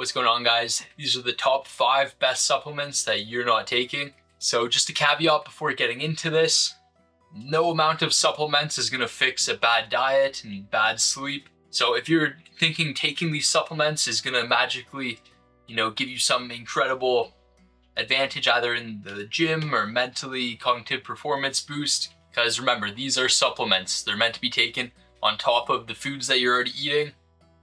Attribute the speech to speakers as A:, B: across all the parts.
A: What's going on, guys? These are the top 5 best supplements that you're not taking. So just a caveat before getting into this, no amount of supplements is going to fix a bad diet and bad sleep. So if you're thinking taking these supplements is going to magically, give you some incredible advantage either in the gym or mentally, cognitive performance boost, because remember, these are supplements. They're meant to be taken on top of the foods that you're already eating,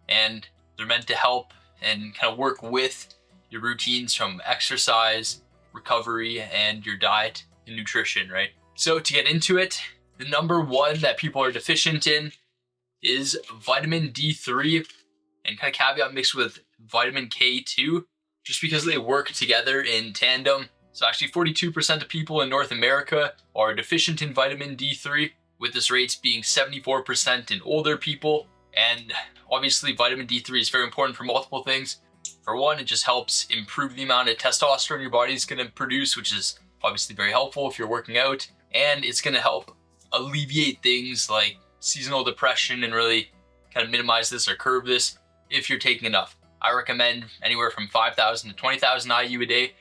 A: and they're meant to help and kind of work with your routines from exercise, recovery, and your diet and nutrition, right? So to get into it, the number one that people are deficient in is vitamin D3, and kind of caveat mixed with vitamin K2, just because they work together in tandem. So actually 42% of people in North America are deficient in vitamin D3, with this rates being 74% in older people. And obviously vitamin D3 is very important for multiple things. For one, it just helps improve the amount of testosterone your body is going to produce, which is obviously very helpful if you're working out. And it's going to help alleviate things like seasonal depression and really kind of minimize this or curb this if you're taking enough. I recommend anywhere from 5,000 to 20,000 IU a day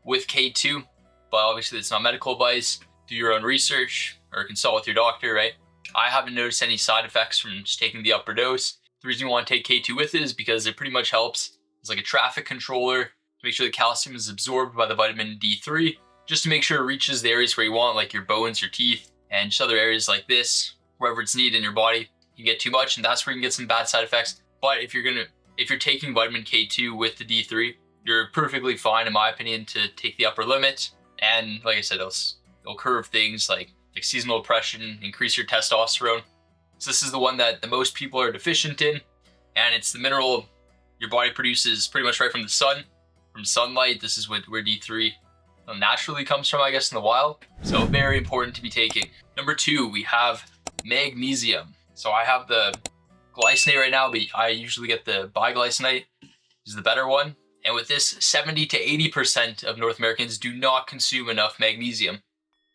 A: with K2, but obviously it's not medical advice. Do your own research or consult with your doctor, right? I haven't noticed any side effects from just taking the upper dose. The reason you want to take K2 with it is because it pretty much helps. It's like a traffic controller to make sure the calcium is absorbed by the vitamin D3, just to make sure it reaches the areas where you want, like your bones, your teeth, and just other areas like this, wherever it's needed in your body. You get too much, and that's where you can get some bad side effects. But if you're taking vitamin K2 with the D3, you're perfectly fine, in my opinion, to take the upper limit. And like I said, it'll curve things like seasonal depression, increase your testosterone. So this is the one that the most people are deficient in, and it's the mineral your body produces pretty much right from the sun, from sunlight. This is where D3 naturally comes from, I guess, in the wild. So very important to be taking. Number 2, we have magnesium. So I have the glycinate right now, but I usually get the biglycinate, is the better one. And with this, 70 to 80% of North Americans do not consume enough magnesium.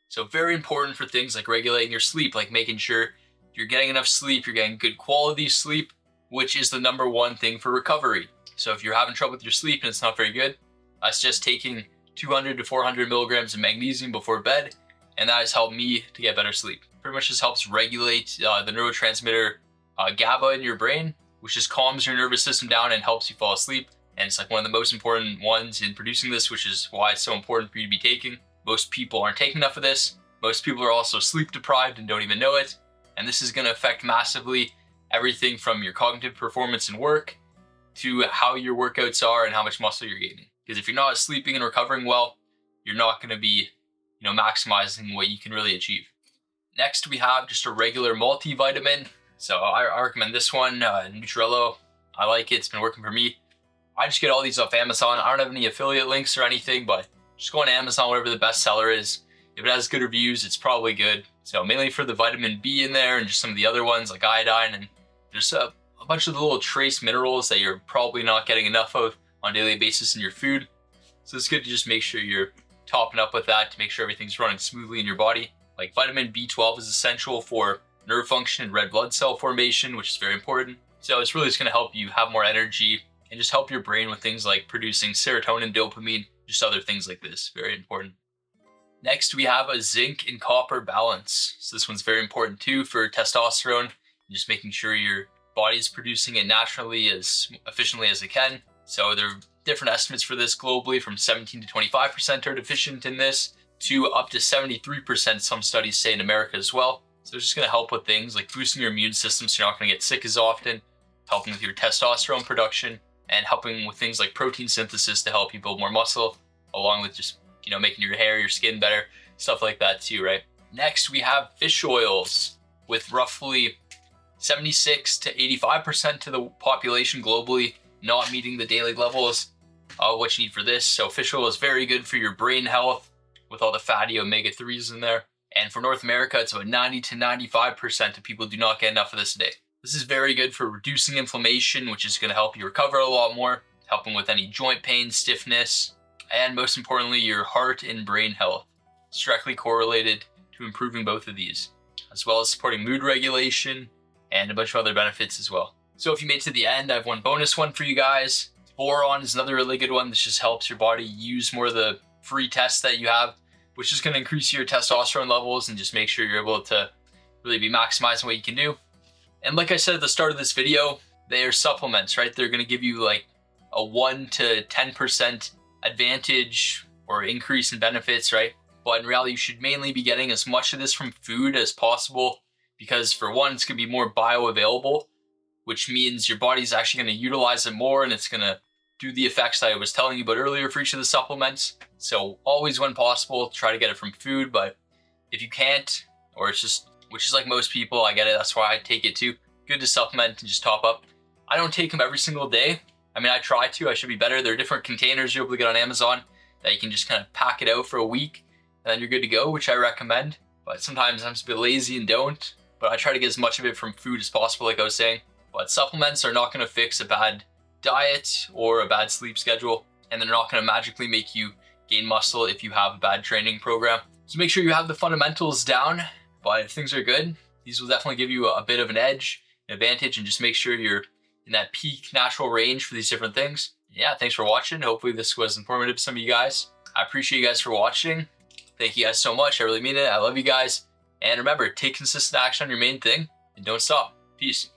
A: So very important for things like regulating your sleep, like making sure you're getting enough sleep, you're getting good quality sleep, which is the number one thing for recovery. So if you're having trouble with your sleep and it's not very good, I suggest taking 200 to 400 milligrams of magnesium before bed, and that has helped me to get better sleep. Pretty much just helps regulate the neurotransmitter GABA in your brain, which just calms your nervous system down and helps you fall asleep. And it's like one of the most important ones in producing this, which is why it's so important for you to be taking. Most people aren't taking enough of this. Most people are also sleep deprived and don't even know it. And this is going to affect massively everything from your cognitive performance and work to how your workouts are and how much muscle you're gaining. Because if you're not sleeping and recovering well, you're not going to be, maximizing what you can really achieve. Next, we have just a regular multivitamin. So I recommend this one, Nutrello. I like it. It's been working for me. I just get all these off Amazon. I don't have any affiliate links or anything, but just go on Amazon, whatever the best seller is. If it has good reviews, it's probably good. So mainly for the vitamin B in there and just some of the other ones like iodine and just a bunch of the little trace minerals that you're probably not getting enough of on a daily basis in your food. So it's good to just make sure you're topping up with that to make sure everything's running smoothly in your body. Like vitamin B12 is essential for nerve function and red blood cell formation, which is very important. So it's really just going to help you have more energy and just help your brain with things like producing serotonin, dopamine, just other things like this. Very important. Next, we have a zinc and copper balance. So this one's very important too for testosterone, just making sure your body is producing it naturally as efficiently as it can. So there are different estimates for this globally, from 17 to 25% are deficient in this to up to 73%, some studies say, in America as well. So it's just going to help with things like boosting your immune system so you're not going to get sick as often, helping with your testosterone production, and helping with things like protein synthesis to help you build more muscle, along with just, making your hair, your skin better, stuff like that too, right? Next, we have fish oils, with roughly 76 to 85% of the population globally not meeting the daily levels of what you need for this. So fish oil is very good for your brain health with all the fatty omega-3s in there. And for North America, it's about 90 to 95% of people do not get enough of this a day. This is very good for reducing inflammation, which is going to help you recover a lot more, helping with any joint pain, stiffness, and most importantly, your heart and brain health. It's directly correlated to improving both of these, as well as supporting mood regulation and a bunch of other benefits as well. So if you made it to the end, I have one bonus one for you guys. Boron is another really good one. This just helps your body use more of the free tests that you have, which is going to increase your testosterone levels and just make sure you're able to really be maximizing what you can do. And like I said at the start of this video, they are supplements, right? They're going to give you like a 1 to 10% advantage or increase in benefits, right? But in reality, you should mainly be getting as much of this from food as possible, because for one, it's going to be more bioavailable, which means your body's actually going to utilize it more, and it's going to do the effects that I was telling you about earlier for each of the supplements. So always, when possible, try to get it from food. But if you can't, or it's just, which is like most people, I get it, that's why I take it too. Good to supplement and just top up. I don't take them every single day. I mean, I try to, I should be better. There are different containers you're able to get on Amazon that you can just kind of pack it out for a week and then you're good to go, which I recommend. But sometimes I'm just a bit lazy and don't. But I try to get as much of it from food as possible, like I was saying. But supplements are not going to fix a bad diet or a bad sleep schedule, and they're not going to magically make you gain muscle if you have a bad training program. So make sure you have the fundamentals down, but if things are good, these will definitely give you a bit of an edge, an advantage, and just make sure you're in that peak natural range for these different things. Yeah, thanks for watching. Hopefully this was informative to some of you guys. I appreciate you guys for watching. Thank you guys so much. I really mean it. I love you guys. And remember, take consistent action on your main thing and don't stop. Peace.